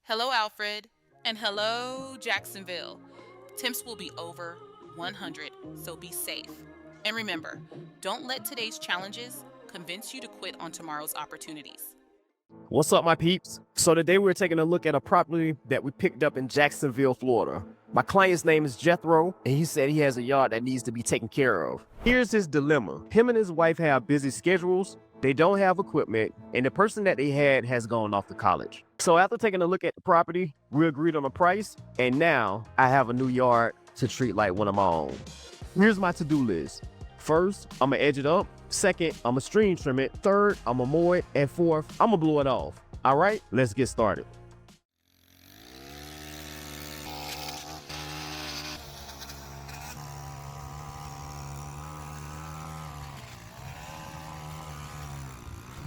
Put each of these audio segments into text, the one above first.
Hello, Alfred. And hello, Jacksonville. Temps will be over 100, so be safe. And remember, don't let today's challenges convince you to quit on tomorrow's opportunities. What's up, my peeps? So today we're taking a look at a property that we picked up in Jacksonville, Florida. My client's name is Jethro, and he said he has a yard that needs to be taken care of. Here's his dilemma. Him and his wife have busy schedules, they don't have equipment, and the person that they had has gone off to college. So after taking a look at the property, we agreed on a price, and now I have a new yard to treat like one of my own. Here's my to-do list. First, I'm gonna edge it up. Second, I'm gonna stream trim it. Third, I'm gonna mow it. And fourth, I'm gonna blow it off. All right, let's get started.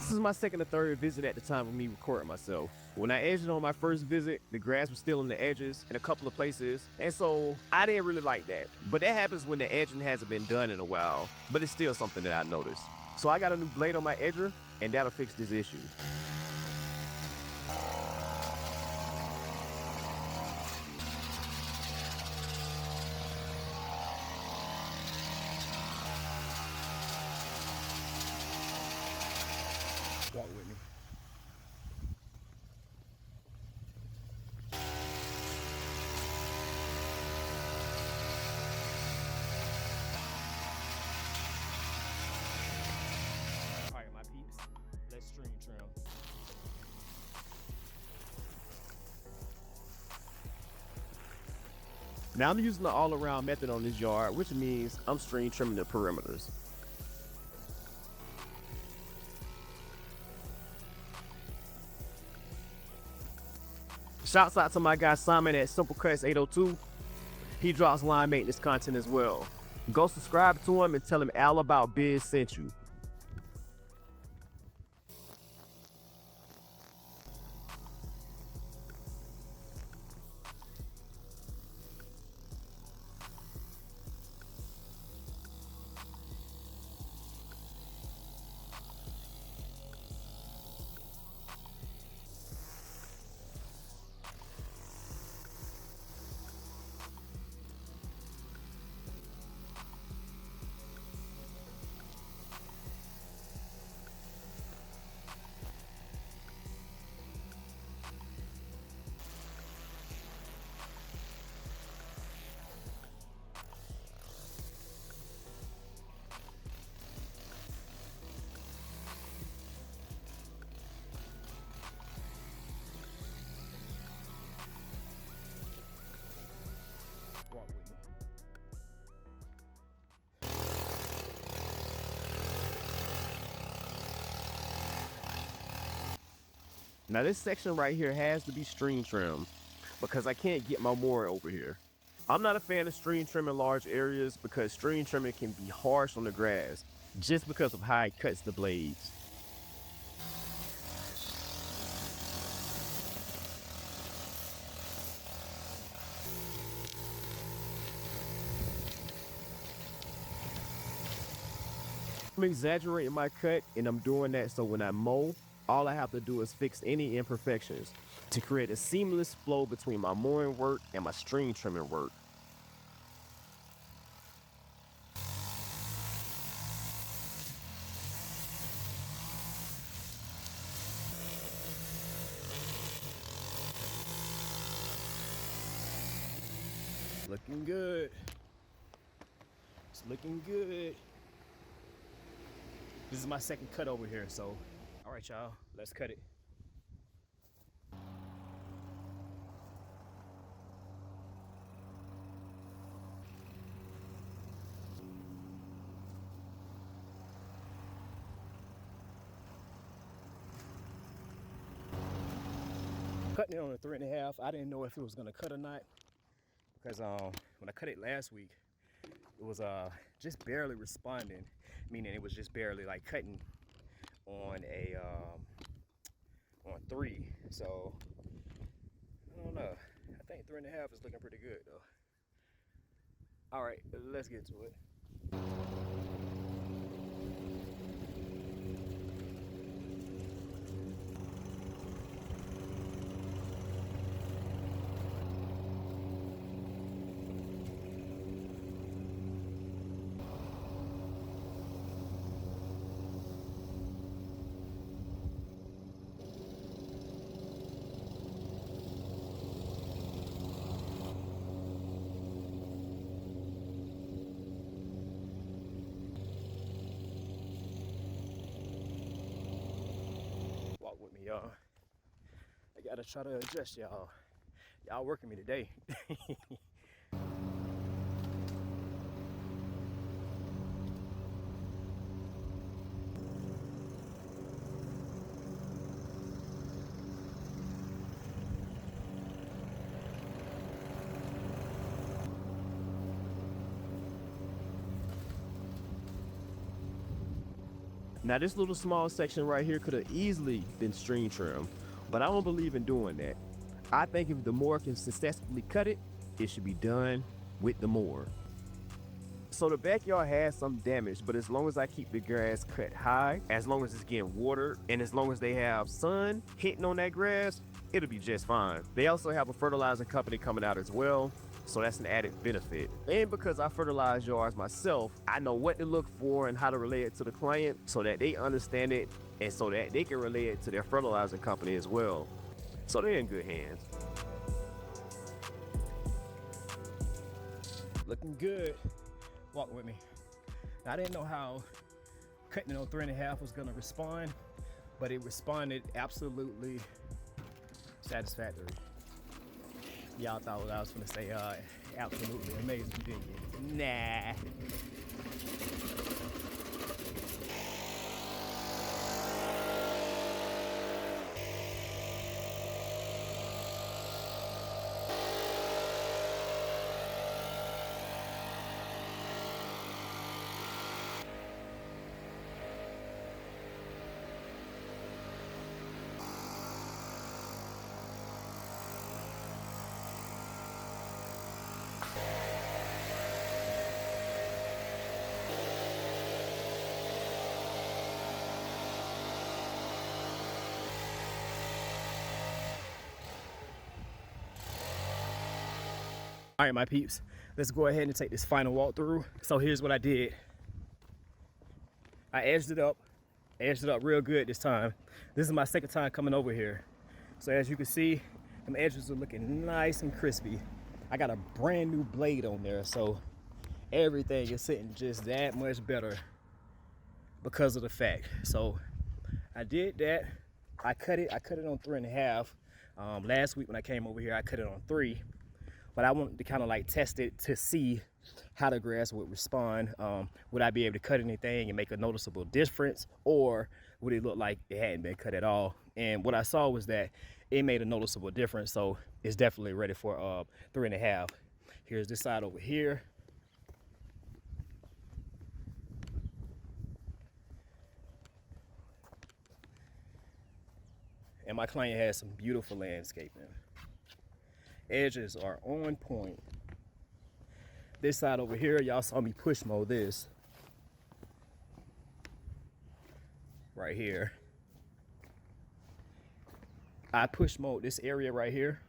This is my second or third visit at the time of me recording myself. When I edged it on my first visit, the grass was still on the edges in a couple of places, and so I didn't really like that. But that happens when the edging hasn't been done in a while, but it's still something that I noticed. So I got a new blade on my edger, and that'll fix this issue. Walk with me. All right, my peeps, let's stream trim. Now I'm using the all-around method on this yard, which means I'm stream trimming the perimeters. Shouts out to my guy Simon at Simple Cuts 802. He drops line maintenance content as well. Go subscribe to him and tell him all about Biz sent you. Walk with me. Now this section right here has to be stream trimmed because I can't get my mower over here. I'm not a fan of stream trimming large areas because stream trimming can be harsh on the grass just because of how it cuts the blades. I'm exaggerating my cut, and I'm doing that so when I mow, all I have to do is fix any imperfections to create a seamless flow between my mowing work and my stream trimming work. Looking good. It's looking good. This is my second cut over here, so all right, y'all, let's cut it. Cutting it on a 3.5. I didn't know if it was gonna cut or not because when I cut it last week, it was just barely responding, meaning it was just barely like cutting on a on 3. So I don't know. I think 3.5 is looking pretty good though. All right, let's get to it. y'all. I gotta try to adjust y'all. Y'all working me today. Now this little small section right here could have easily been string trim, but I don't believe in doing that. I think if the mower can successfully cut it, it should be done with the mower. So the backyard has some damage, but as long as I keep the grass cut high, as long as it's getting watered, and as long as they have sun hitting on that grass, it'll be just fine. They also have a fertilizer company coming out as well, so that's an added benefit. And because I fertilize yards myself, I know what to look for and how to relay it to the client so that they understand it and so that they can relay it to their fertilizer company as well. So they're in good hands. Looking good. Walk with me. I didn't know how cutting it on 3.5 was gonna respond, but it responded absolutely satisfactory. Y'all thought what I was gonna say, absolutely amazing, didn't you? Nah. All right, my peeps, let's go ahead and take this final walkthrough. So here's what I did. I edged it up real good this time. This is my second time coming over here. So as you can see, them edges are looking nice and crispy. I got a brand new blade on there, so everything is sitting just that much better because of the fact. So I did that. I cut it on 3.5. Last week when I came over here, I cut it on 3. But I wanted to kind of like test it to see how the grass would respond. Would I be able to cut anything and make a noticeable difference, or would it look like it hadn't been cut at all? And what I saw was that it made a noticeable difference, so it's definitely ready for 3.5. Here's this side over here. And my client has some beautiful landscaping. Edges are on point. This side over here, y'all saw me push mow this right here. I push mowed this area right here.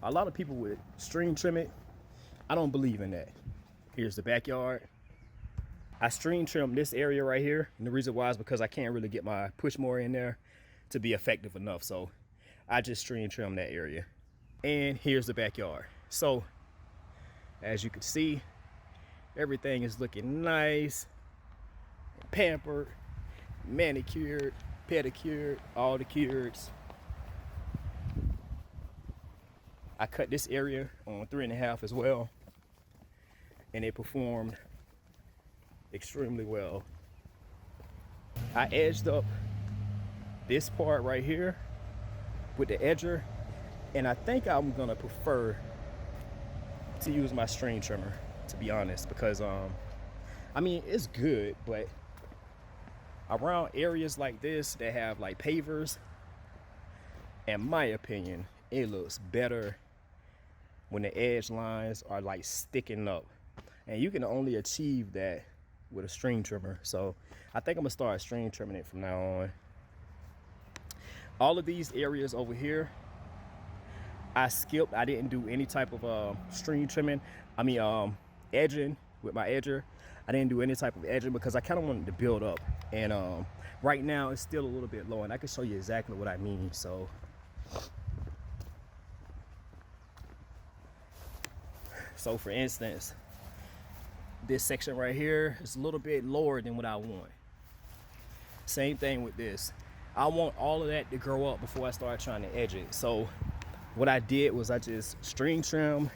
A lot of people would string trim it. I don't believe in that. Here's the backyard. I string trim this area right here, and the reason why is because I can't really get my push mower in there to be effective enough, so I just string trim that area. And here's the backyard. So as you can see, everything is looking nice, pampered, manicured, pedicured, all the cures. I cut this area on 3.5 as well, and it performed extremely well. I edged up this part right here with the edger, and I think I'm gonna prefer to use my string trimmer, to be honest, because I mean, it's good, but around areas like this that have like pavers, in my opinion, it looks better when the edge lines are like sticking up, and you can only achieve that with a string trimmer. So I think I'm gonna start string trimming it from now on. All of these areas over here, I skipped. I didn't do any type of string trimming. I mean, edging with my edger. I didn't do any type of edging because I kind of wanted to build up. And right now it's still a little bit low, and I can show you exactly what I mean. So for instance, this section right here is a little bit lower than what I want. Same thing with this. I want all of that to grow up before I start trying to edge it. So what I did was I just string trim,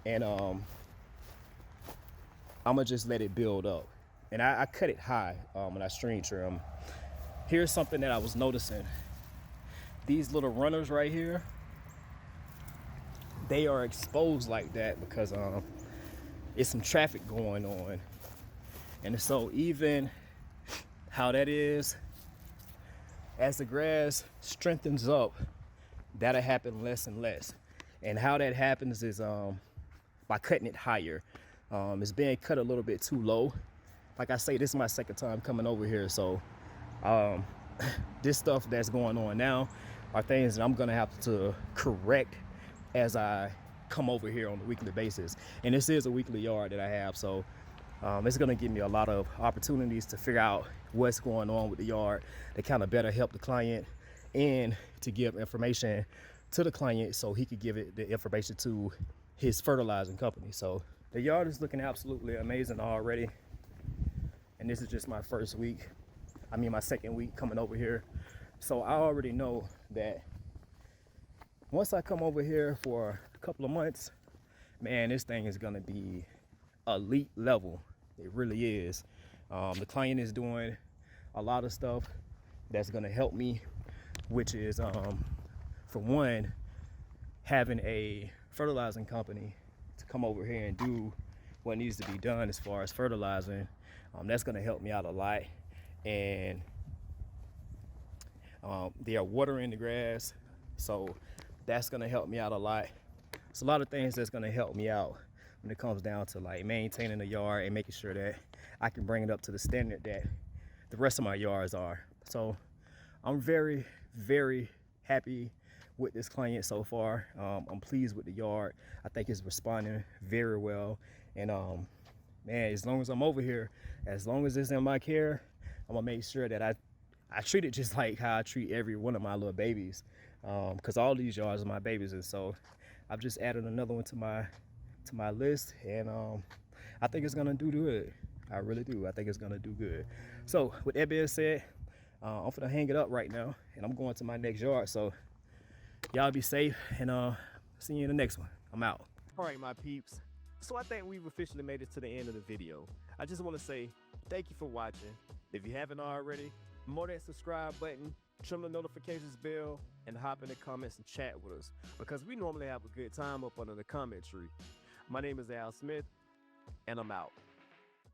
and I'm gonna just let it build up. And I cut it high when I string trim. Here's something that I was noticing. These little runners right here, they are exposed like that because it's some traffic going on. And so even how that is, as the grass strengthens up, that'll happen less and less. And how that happens is by cutting it higher. It's being cut a little bit too low. Like I say, this is my second time coming over here, so this stuff that's going on now are things that I'm gonna have to correct as I come over here on a weekly basis. And this is a weekly yard that I have, so it's gonna give me a lot of opportunities to figure out what's going on with the yard to kind of better help the client and to give information to the client so he could give it the information to his fertilizing company. So the yard is looking absolutely amazing already. And this is just my my second week coming over here. So I already know that once I come over here for a couple of months, man, this thing is gonna be elite level. It really is. The client is doing a lot of stuff that's gonna help me, which is for one, having a fertilizing company to come over here and do what needs to be done as far as fertilizing. That's gonna help me out a lot. And they are watering the grass, so that's gonna help me out a lot. It's a lot of things that's gonna help me out when it comes down to like maintaining the yard and making sure that I can bring it up to the standard that the rest of my yards are. So I'm very, very happy with this client so far. I'm pleased with the yard. I think it's responding very well. And man, as long as I'm over here, as long as it's in my care, I'm gonna make sure that I treat it just like how I treat every one of my little babies, because all these yards are my babies. And so I've just added another one to my list, and I think it's gonna do good. I really do. I think it's gonna do good. So with that being said, I'm gonna hang it up right now, and I'm going to my next yard. So y'all be safe, and see you in the next one. I'm out. All right, my peeps. So I think we've officially made it to the end of the video. I just want to say thank you for watching. If you haven't already, more that subscribe button, trim the notifications bell, and hop in the comments and chat with us, because we normally have a good time up under the comment tree. My name is Al Smith, and I'm out.